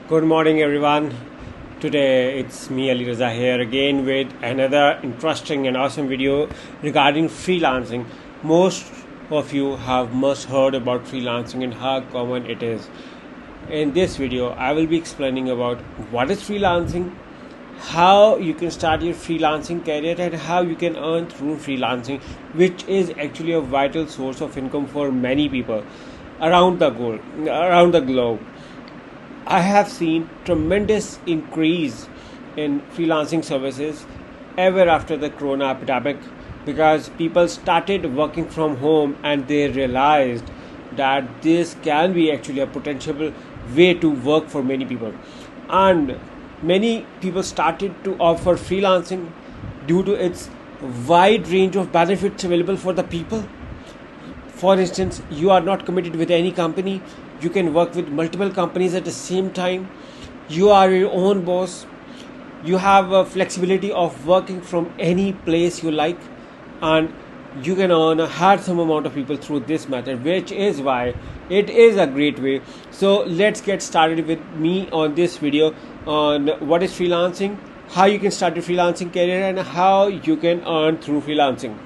Good morning, everyone. Today it's me, Ali Raza, here again with another interesting and awesome video regarding freelancing. Most of you have must heard about freelancing and how common it is. In this video, I will be explaining about what is freelancing, how you can start your freelancing career, and how you can earn through freelancing, which is actually a vital source of income for many people around the globe. I have seen tremendous increase in freelancing services ever after the corona epidemic because people started working from home and they realized that this can be actually a potential way to work for many people, and many people started to offer freelancing due to its wide range of benefits available for the people. For instance, you are not committed with any company, you can work with multiple companies at the same time, you are your own boss, you have a flexibility of working from any place you like, and you can earn a handsome amount of people through this method, which is why it is a great way. So let's get started with me on this video on what is freelancing, how you can start your freelancing career, and how you can earn through freelancing.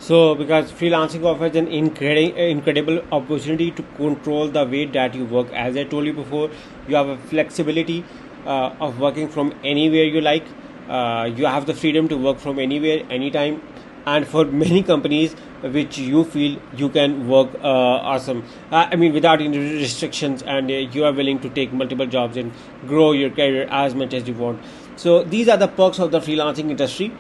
So, because freelancing offers an incredible opportunity to control the way that you work. As I told you before, you have a flexibility of working from anywhere you like. You have the freedom to work from anywhere, anytime, and for many companies which you feel you can work awesome. Without any restrictions, and you are willing to take multiple jobs and grow your career as much as you want. So, these are the perks of the freelancing industry.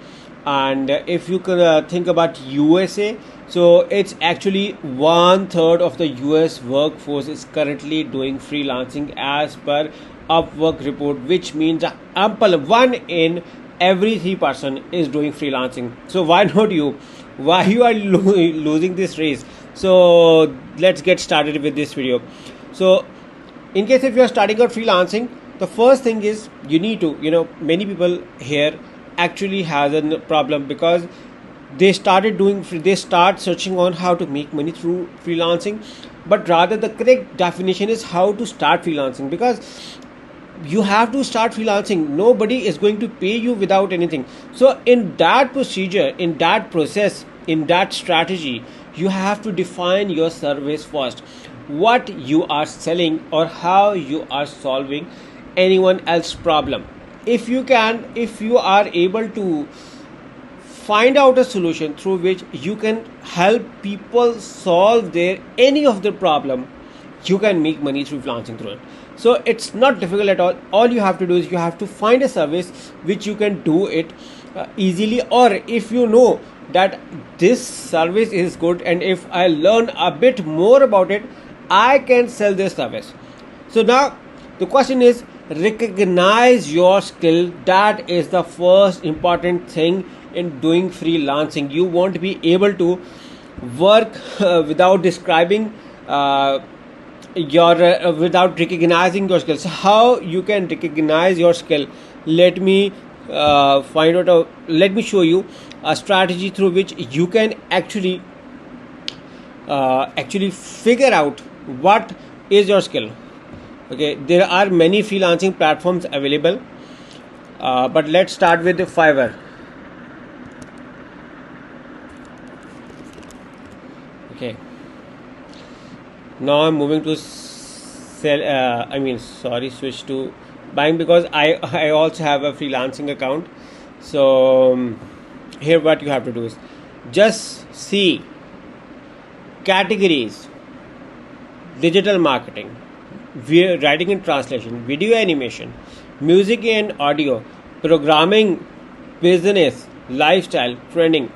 And if you could think about USA, so it's actually 1/3 of the US workforce is currently doing freelancing as per Upwork report, which means a ample one in every three person is doing freelancing. So why not you? Why you are losing this race? So let's get started with this video. So in case if you are starting out freelancing, the first thing is you need to, many people here actually has a problem because they start searching on how to make money through freelancing, but rather the correct definition is how to start freelancing, because you have to start freelancing. Nobody is going to pay you without anything. So in that procedure, in that process, in that strategy, you have to define your service first, what you are selling or how you are solving anyone else's problem. If you are able to find out a solution through which you can help people solve their any of their problem, you can make money through freelancing through it. So it's not difficult at all you have to do is you have to find a service which you can do it easily, or if you know that this service is good and if I learn a bit more about it, I can sell this service. So now the question is, recognize your skill. That is the first important thing in doing freelancing. You won't be able to work without describing your without recognizing your skills. How you can recognize your skill? Let me let me show you a strategy through which you can actually figure out what is your skill. Okay, there are many freelancing platforms available, but let's start with the Fiverr. Okay, now I'm moving to switch to buying, because I also have a freelancing account. So here what you have to do is just see categories: digital marketing, writing and translation, video animation, music and audio, programming, business, lifestyle, trending.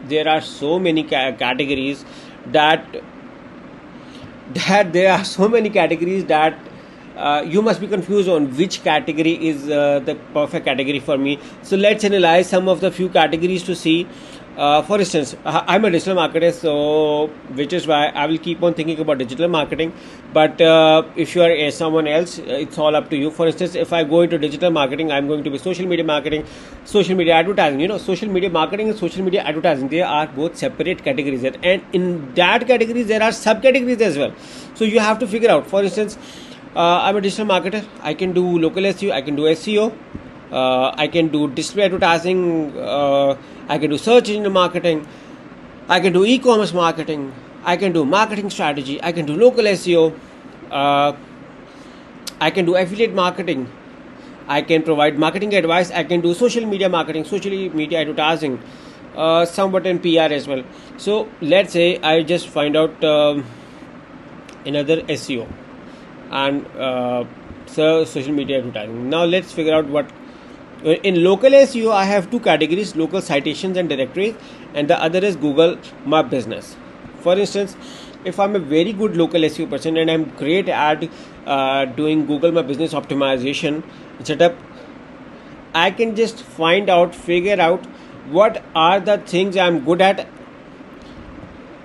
There are so many categories that there are so many categories that you must be confused on which category is the perfect category for me. So let's analyze some of the few categories to see. For instance, I'm a digital marketer, so which is why I will keep on thinking about digital marketing. But if you are someone else, it's all up to you. For instance, if I go into digital marketing, I'm going to be social media marketing, social media advertising. Social media marketing and social media advertising, they are both separate categories, and in that categories there are subcategories as well. So you have to figure out. For instance, I'm a digital marketer. I can do local SEO, I can do SEO, I can do display advertising, I can do search engine marketing, I can do e-commerce marketing, I can do marketing strategy, I can do local SEO, uh, I can do affiliate marketing, I can provide marketing advice, I can do social media marketing, social media advertising, somewhat in PR as well. So let's say I just find out another SEO and social media advertising. Now let's figure out what in local SEO. I have two categories: local citations and directories, and the other is Google My Business. For instance, if I'm a very good local SEO person and I'm great at doing Google My Business optimization setup, I can just figure out what are the things I'm good at.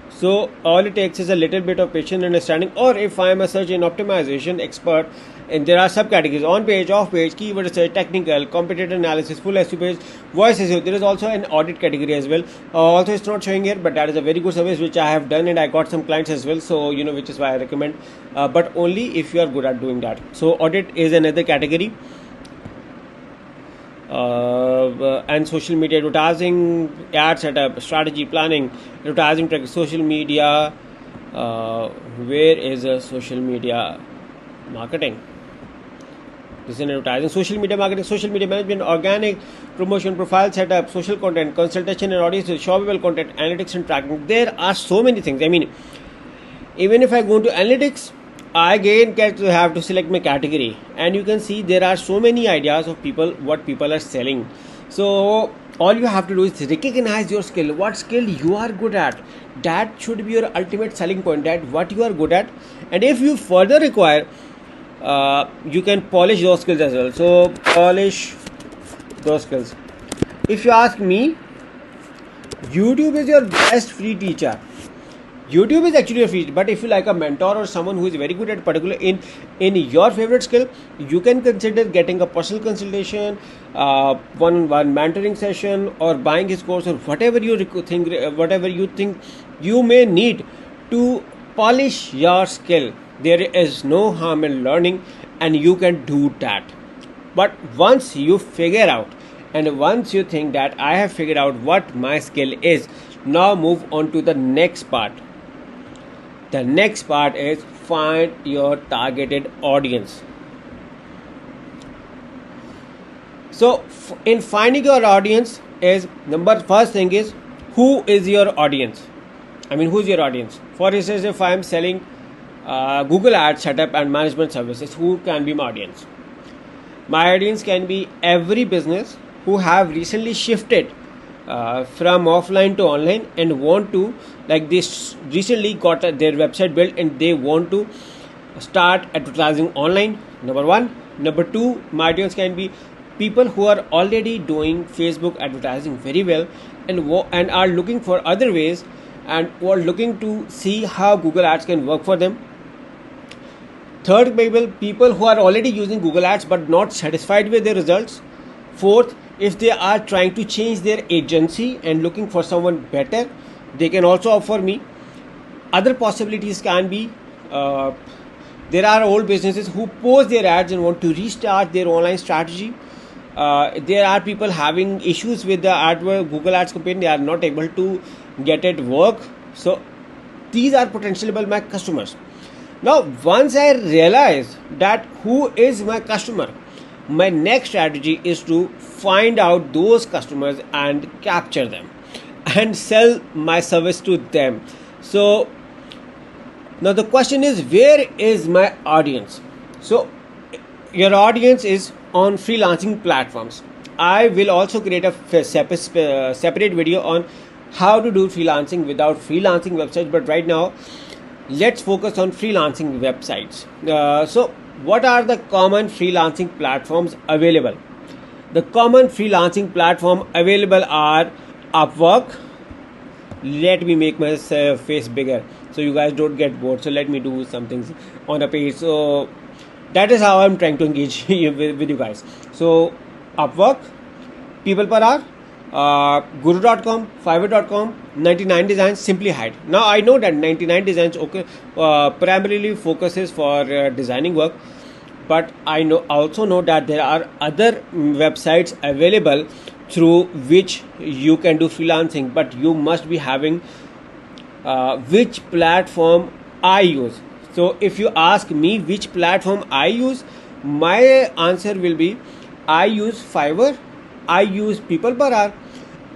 So all it takes is a little bit of patient understanding. Or if I am a search and optimization expert, and there are subcategories: on page, off page, keyword research, technical, competitor analysis, full SEO page, voice SEO. There is also an audit category as well. Also, it's not showing here, but that is a very good service which I have done, and I got some clients as well. So which is why I recommend. But only if you are good at doing that. So audit is another category. And social media advertising, ad setup, strategy planning, advertising track, social media. Where is social media marketing? This is advertising, social media marketing, social media management, organic promotion, profile setup, social content, consultation and audience, shoppable content, analytics and tracking. There are so many things. I mean, even if I go into analytics, I again have to select my category, and you can see there are so many ideas of what people are selling. So all you have to do is recognize your skill, what skill you are good at. That should be your ultimate selling point, that what you are good at. And if you further require, you can polish those skills as well. So polish those skills. If you ask me, YouTube is your best free teacher. YouTube is actually a free, but if you like a mentor or someone who is very good at particular in your favorite skill, you can consider getting a personal consultation, one-on-one mentoring session, or buying his course, or whatever you think you may need to polish your skill. There is no harm in learning, and you can do that. But once you figure out, and once you think that I have figured out what my skill is, now move on to the next part. The next part is find your targeted audience. So in finding your audience is first thing is, who is your audience? I mean, who's your audience? For instance, if I am selling Google Ads setup and management services, who can be my audience? My audience can be every business who have recently shifted from offline to online and want to, like, this recently got their website built and they want to start advertising online. Number one. Number two, my audience can be people who are already doing Facebook advertising very well and are looking for other ways and are looking to see how Google Ads can work for them. Third, people who are already using Google Ads but not satisfied with their results. Fourth, if they are trying to change their agency and looking for someone better, they can also offer me. Other possibilities can be, there are old businesses who post their ads and want to restart their online strategy. There are people having issues with the Google Ads campaign. They are not able to get it work. So these are potentially my customers. Now, once I realize that who is my customer, my next strategy is to find out those customers and capture them and sell my service to them. So now the question is, where is my audience? So your audience is on freelancing platforms. I will also create a separate video on how to do freelancing without freelancing websites, but right now let's focus on freelancing websites. So what are the common freelancing platforms available? The common freelancing platform available are Upwork. Let me make my face bigger so you guys don't get bored. So let me do some things on a page. So that is how I'm trying to engage with you guys. So Upwork, People Per Hour, Guru.com, Fiverr.com, 99 Designs, Simply Hide. Now I know that 99 Designs primarily focuses for designing work, but I also know that there are other websites available through which you can do freelancing, but you must be having which platform I use. So if you ask me which platform I use, my answer will be I use Fiverr, I use People Per Hour,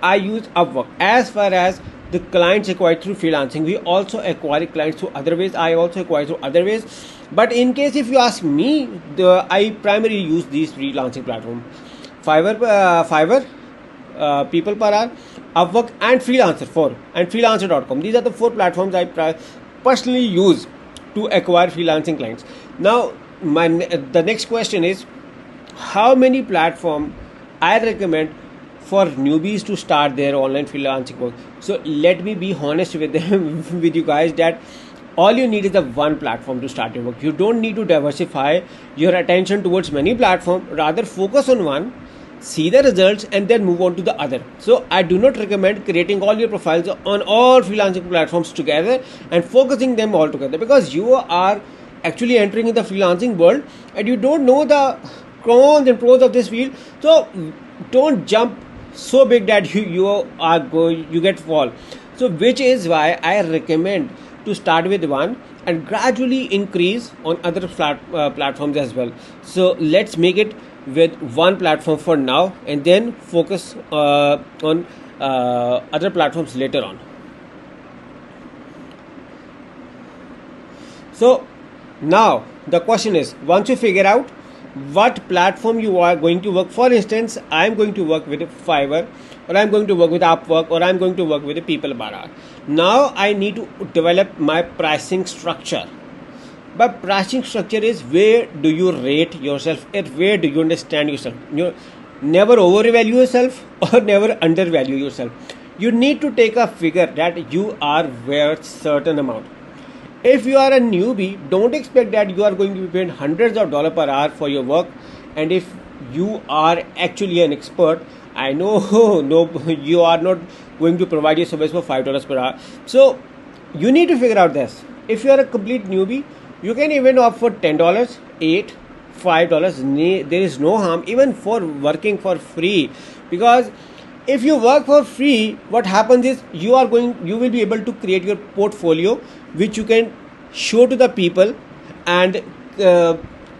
I use Upwork. As far as the clients acquired through freelancing, we also acquire clients through other ways. I also acquire through other ways. But in case if you ask me, I primarily use these freelancing platforms: Fiverr, People Per Hour, Upwork, and freelancer.com. These are the 4 platforms I personally use to acquire freelancing clients. Now, the next question is, how many platforms I recommend for newbies to start their online freelancing work? So let me be honest with them, with you guys, that all you need is the one platform to start your work. You don't need to diversify your attention towards many platforms. Rather, focus on one, see the results, and then move on to the other. So I do not recommend creating all your profiles on all freelancing platforms together and focusing them all together, because you are actually entering in the freelancing world and you don't know the cons and pros of this field. So don't jump so big that you get fall. So which is why I recommend to start with one and gradually increase on other platforms as well. So let's make it with one platform for now and then focus on other platforms later on. So now the question is, once you figure out what platform you are going to work, for instance, I am going to work with Fiverr, or I am going to work with Upwork, or I am going to work with People Per Hour. Now I need to develop my pricing structure. But pricing structure is, where do you rate yourself and where do you understand yourself? You never overvalue yourself or never undervalue yourself. You need to take a figure that you are worth certain amount. If you are a newbie, don't expect that you are going to be paid hundreds of dollars per hour for your work. And if you are actually an expert, I know no, you are not going to provide your service for $5 per hour. So you need to figure out this. If you are a complete newbie, you can even opt for $10, $8, $5. There is no harm even for working for free, because if you work for free, what happens is you will be able to create your portfolio, which you can show to the people, and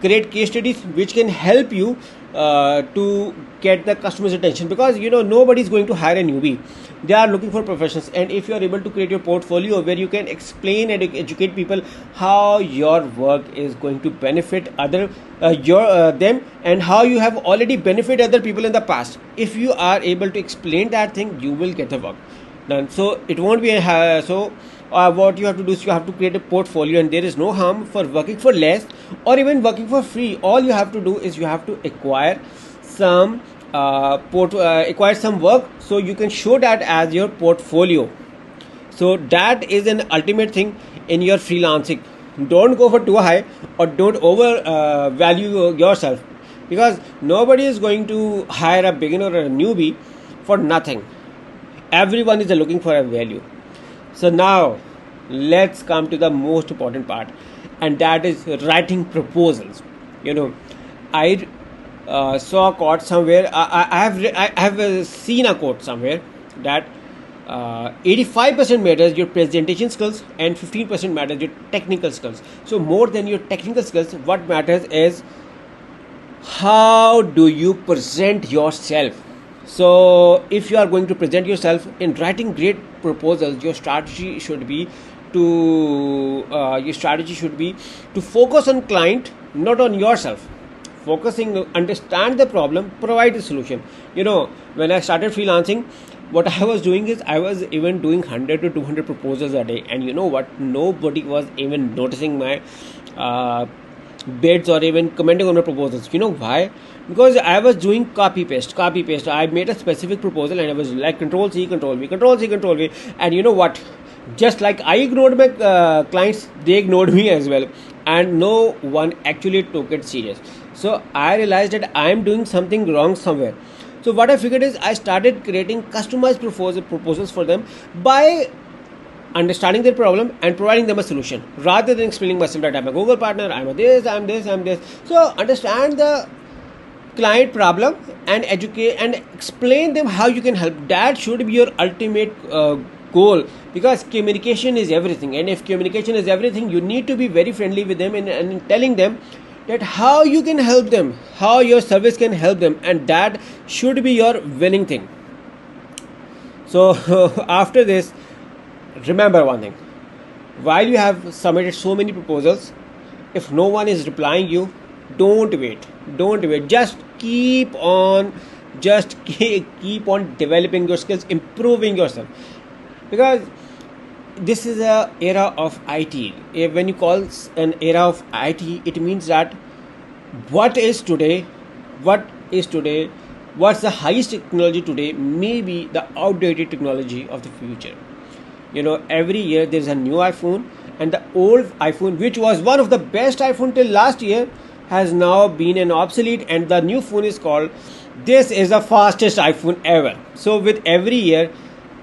create case studies which can help you to get the customer's attention, because nobody is going to hire a newbie. They are looking for professionals. And if you are able to create your portfolio where you can explain and educate people how your work is going to benefit them, and how you have already benefited other people in the past, if you are able to explain that thing, you will get the work done. So it won't be what you have to do is you have to create a portfolio, and there is no harm for working for less or even working for free. All you have to do is you have to acquire some work, so you can show that as your portfolio. So that is an ultimate thing in your freelancing. Don't go for too high, or don't over value yourself, because nobody is going to hire a beginner or a newbie for nothing. Everyone is looking for a value. So now let's come to the most important part, and that is writing proposals. I saw a quote somewhere. I have seen a quote somewhere that 85% matters your presentation skills and 15% matters your technical skills. So more than your technical skills, what matters is how do you present yourself. So if you are going to present yourself in writing great proposals, your strategy should be to focus on client, not on yourself. Focusing, understand the problem, provide the solution. When I started freelancing, what I was doing is I was even doing 100 to 200 proposals a day, and you know what? Nobody was even noticing my bids or even commenting on my proposals. You know why? Because I was doing copy paste. I made a specific proposal and I was like Control C, Control V, Control C, Control V, and you know what? Just like I ignored my clients, they ignored me as well, and no one actually took it serious. So I realized that I am doing something wrong somewhere. So what I figured is I started creating customized proposals for them by understanding their problem and providing them a solution, rather than explaining myself that I'm a Google partner, I'm a this, I'm this, I'm this. So understand the client problem and educate and explain them how you can help. That should be your ultimate goal, because communication is everything, and if communication is everything, you need to be very friendly with them and telling them that how you can help them, how your service can help them, and that should be your winning thing. So after this, remember one thing: while you have submitted so many proposals, if no one is replying you, don't wait, keep on developing your skills, improving yourself, because this is a era of IT. When you call an era of IT, it means that what is today, what is today, what's the highest technology today may be the outdated technology of the future. Every year there's a new iPhone, and the old iPhone, which was one of the best iPhone till last year, has now been an obsolete, and the new phone is called, this is the fastest iPhone ever. So with every year,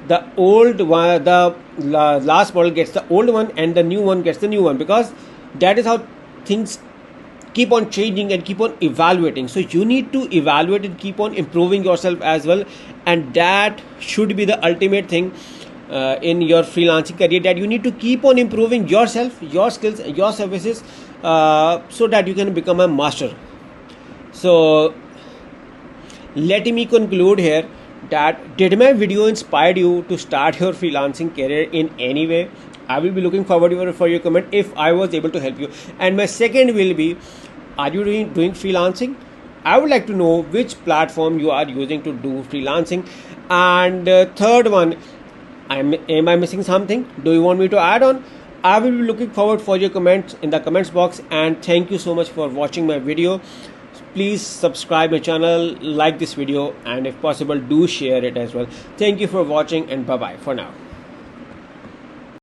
the old one, the last model gets the old one, and the new one gets the new one, because that is how things keep on changing and keep on evaluating. So you need to evaluate and keep on improving yourself as well, and that should be the ultimate thing in your freelancing career, that you need to keep on improving yourself, your skills, your services, so that you can become a master. So let me conclude here that, did my video inspired you to start your freelancing career in any way? I will be looking forward for your comment if I was able to help you. And my second will be, are you doing freelancing? I would like to know which platform you are using to do freelancing. And third one, am I missing something? Do you want me to add on? I will be looking forward for your comments in the comments box. And thank you so much for watching my video. Please subscribe my channel, like this video, and if possible do share it as well. Thank you for watching, and bye bye for now.